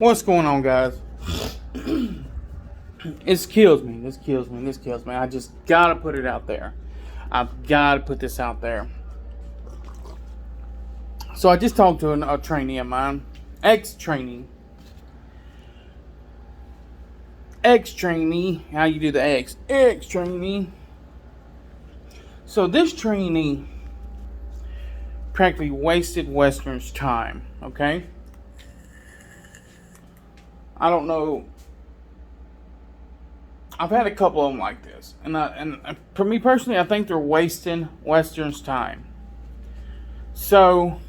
What's going on, guys? This kills me. This kills me. This kills me. I just gotta put it out there. I've gotta put this out there. So I just talked to a trainee of mine, ex-trainee. Ex-trainee. How you do the X? Ex-trainee. So this trainee practically wasted Western's time. Okay. I don't know. I've had a couple of them like this, and for me personally, I think they're wasting Western's time. So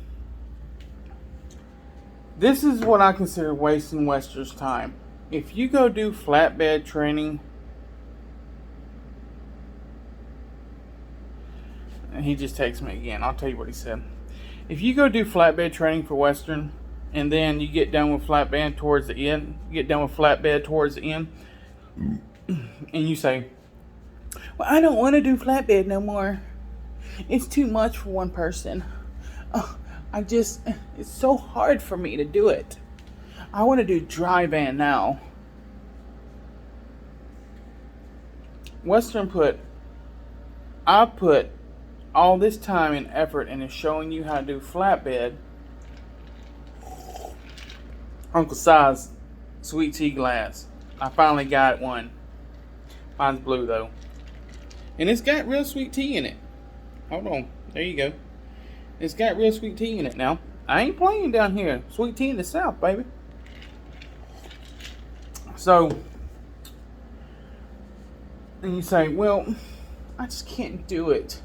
this is what I consider wasting Western's time. If you go do flatbed training, and he just texts me again. I'll tell you what he said. If you go do flatbed training for Western, and then you get done with flatbed towards the end, and you say, well, I don't want to do flatbed no more. It's too much for one person. It's so hard for me to do it. I want to do dry van now. I put all this time and effort into showing you how to do flatbed. Uncle Si's sweet tea glass. I finally got one. Mine's blue though. And it's got real sweet tea in it. Hold on. There you go. It's got real sweet tea in it now. I ain't playing down here. Sweet tea in the South, baby. So, and you say, well, I just can't do it.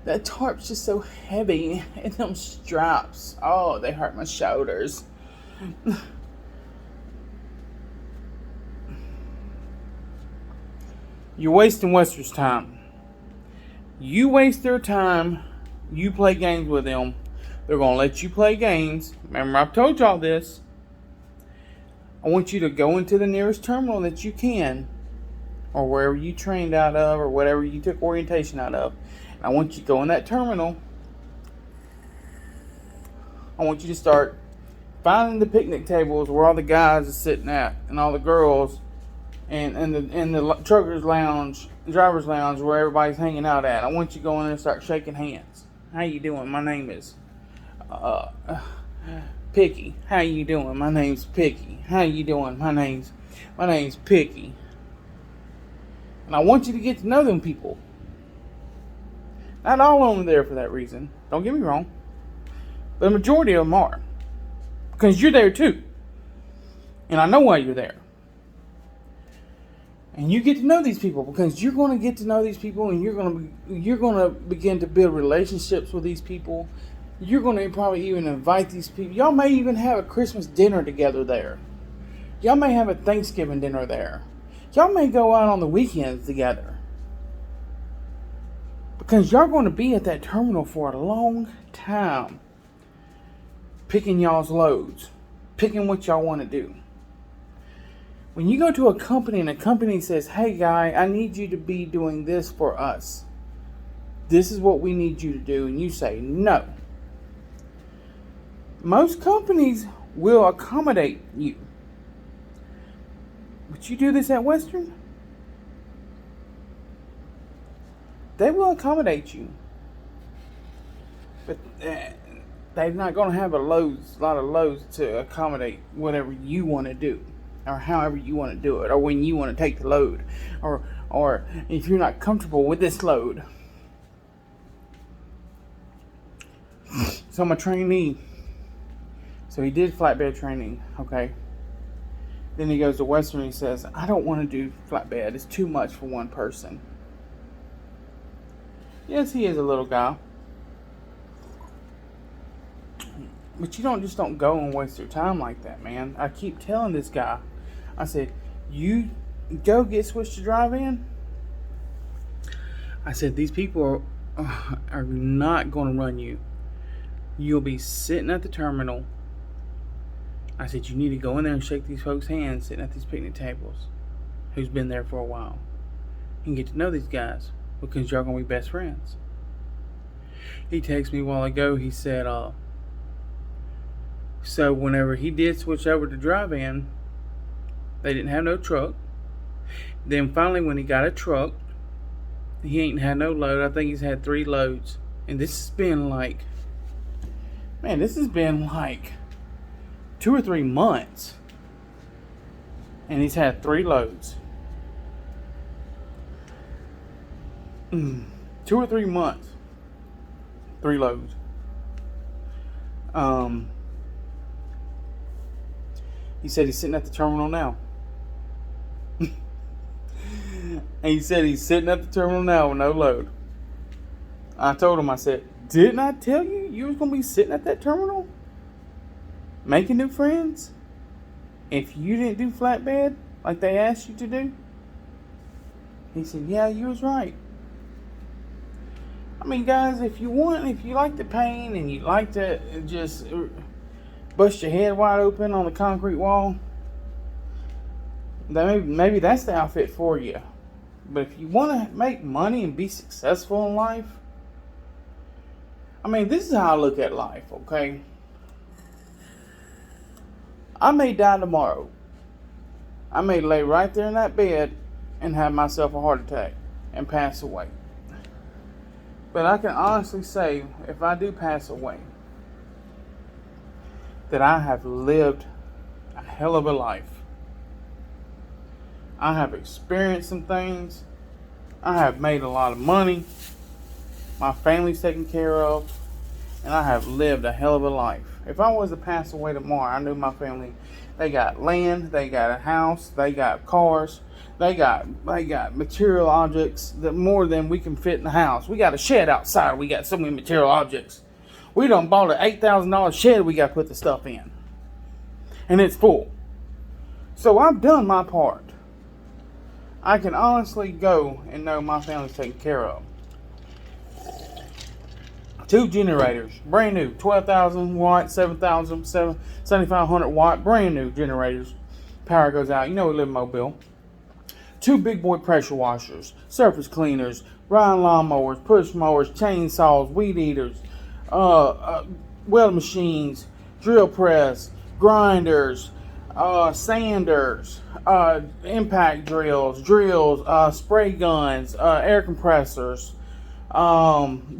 That tarp's just so heavy. And them straps. Oh, they hurt my shoulders. You're wasting Western's time. You waste their time. You play games with them. They're going to let you play games. Remember, I've told y'all this. I want you to go into the nearest terminal that you can, or wherever you trained out of, or whatever you took orientation out of. I want you to go in that terminal. I want you to start finding the picnic tables where all the guys are sitting at, and all the girls, and the truckers' lounge, driver's lounge, where everybody's hanging out at. I want you to go in there and start shaking hands. How you doing? My name is Picky. How you doing? My name's Picky. How you doing? My name's Picky. And I want you to get to know them people. Not all of them are there for that reason. Don't get me wrong. But the majority of them are. Because you're there too. And I know why you're there. And you get to know these people because you're going to get to know these people, and you're going to begin to build relationships with these people. You're going to probably even invite these people. Y'all may even have a Christmas dinner together there. Y'all may have a Thanksgiving dinner there. Y'all may go out on the weekends together. Because y'all going to be at that terminal for a long time. Picking y'all's loads. Picking what y'all want to do. When you go to a company and a company says, hey guy, I need you to be doing this for us. This is what we need you to do. And you say no. Most companies will accommodate you. But you do this at Western, they will accommodate you. But they're not going to have a lot of loads to accommodate whatever you want to do. Or however you want to do it, or when you want to take the load, or if you're not comfortable with this load. So I'm a trainee. So he did flatbed training, okay. Then he goes to Western and he says, I don't want to do flatbed. It's too much for one person. Yes, he is a little guy. But you don't go and waste your time like that, man. I keep telling this guy. I said, you go get switched to drive-in. I said, these people are not going to run you. You'll be sitting at the terminal. I said, you need to go in there and shake these folks' hands sitting at these picnic tables who's been there for a while. And get to know these guys because y'all going to be best friends. He texted me a while ago. He said, So whenever he did switch over to dry van, they didn't have no truck. Then finally, when he got a truck, he ain't had no load. I think he's had 3 loads. And this has been like, man, this has been like 2 or 3 months. And he's had 3 loads. 2 or 3 months. 3 loads. He said he's sitting at the terminal now. And he said he's sitting at the terminal now with no load. I told him, I said, didn't I tell you you was going to be sitting at that terminal? Making new friends? If you didn't do flatbed like they asked you to do? He said, yeah, you was right. I mean, guys, if you like the pain and you like to just bust your head wide open on the concrete wall, then maybe that's the outfit for you. But if you want to make money and be successful in life, I mean, this is how I look at life, okay? I may die tomorrow. I may lay right there in that bed and have myself a heart attack and pass away. But I can honestly say, if I do pass away, that I have lived a hell of a life. I have experienced some things. I have made a lot of money. My family's taken care of. And I have lived a hell of a life. If I was to pass away tomorrow, I knew my family, they got land, they got a house, they got cars, they got material objects that more than we can fit in the house. We got a shed outside. We got so many material objects. We done bought an $8,000 shed we got to put the stuff in. And it's full. So I've done my part. I can honestly go and know my family's taken care of. 2 generators, brand new, 12,000 watt, 7,000, 7,500 watt, brand new generators. Power goes out. You know we live in Mobile. 2 big boy pressure washers, surface cleaners, riding lawnmowers, push mowers, chainsaws, weed eaters, weld machines, drill press, grinders, sanders, impact drills, spray guns, air compressors.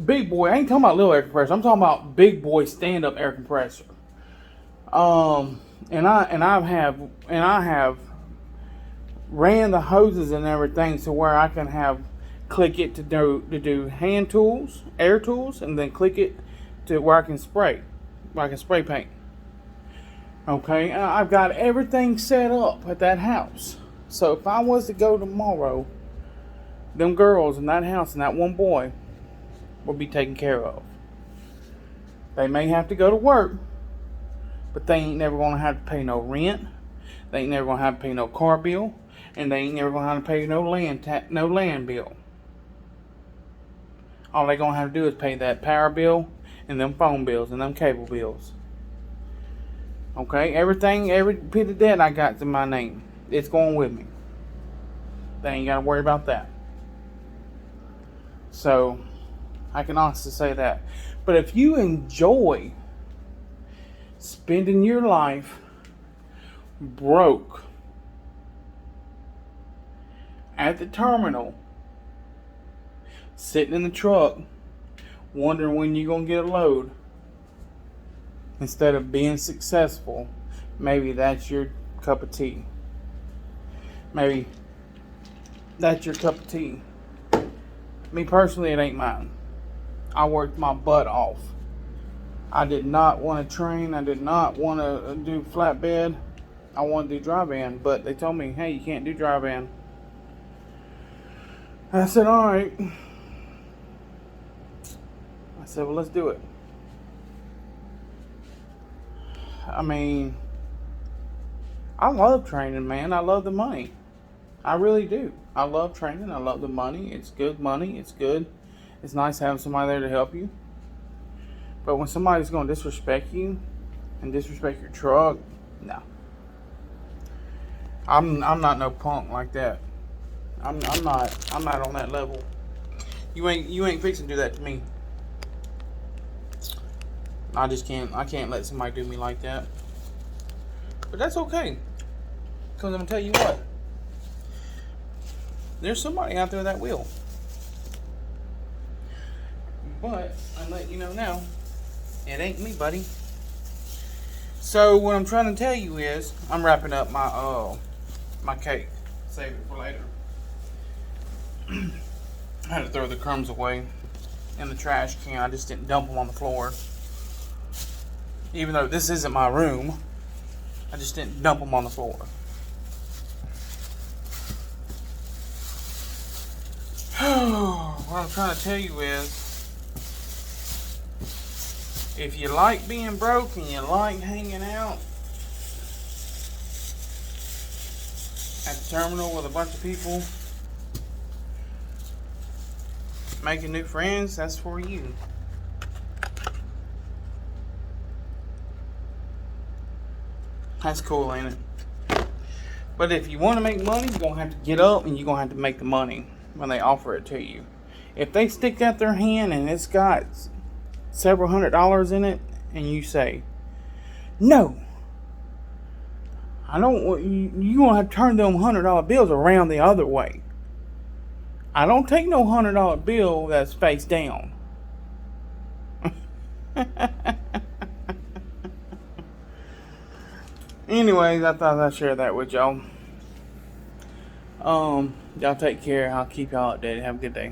Big boy. I ain't talking about little air compressor. I'm talking about big boy stand-up air compressor. And I have ran the hoses and everything to where I can click it to do hand tools, air tools, and then click it to where I can spray paint. Okay, I've got everything set up at that house. So if I was to go tomorrow, them girls in that house and that one boy will be taken care of. They may have to go to work, but they ain't never gonna have to pay no rent. They ain't never gonna have to pay no car bill, and they ain't never gonna have to pay no land bill. All they gonna have to do is pay that power bill and them phone bills and them cable bills. Okay, every bit of debt I got to my name, it's going with me. They ain't gotta worry about that. So, I can honestly say that. But if you enjoy spending your life broke at the terminal, sitting in the truck, wondering when you're going to get a load, instead of being successful, maybe that's your cup of tea. Maybe that's your cup of tea. Me personally, it ain't mine. I worked my butt off. I did not want to train. I did not want to do flatbed. I wanted to do dry van, but they told me, hey, you can't do dry van. I said, all right. I said, well, let's do it. I mean, I love training, man. I love the money. I really do. I love training. I love the money. It's good money. It's good. It's nice having somebody there to help you. But when somebody's going to disrespect you and disrespect your truck, no. I'm not no punk like that. I'm not on that level. You ain't fixing to do that to me. I can't let somebody do me like that. But that's okay. Because I'm going to tell you what. There's somebody out there that will. But I'm letting you know now, it ain't me, buddy. So what I'm trying to tell you is, I'm wrapping up my cake. Save it for later. I had to throw the crumbs away in the trash can. I just didn't dump them on the floor. Even though this isn't my room, I just didn't dump them on the floor. What I'm trying to tell you is, if you like being broke and you like hanging out at the terminal with a bunch of people, making new friends, that's for you. That's cool, ain't it? But if you want to make money, you're going to have to get up and you're going to have to make the money when they offer it to you. If they stick out their hand and it's got several $100s in it, and you say, no, I don't want you gonna have to turn them $100 bills around the other way. I don't take no $100 bill that's face down. Anyways, I thought I'd share that with y'all. Y'all take care. I'll keep y'all updated. Have a good day.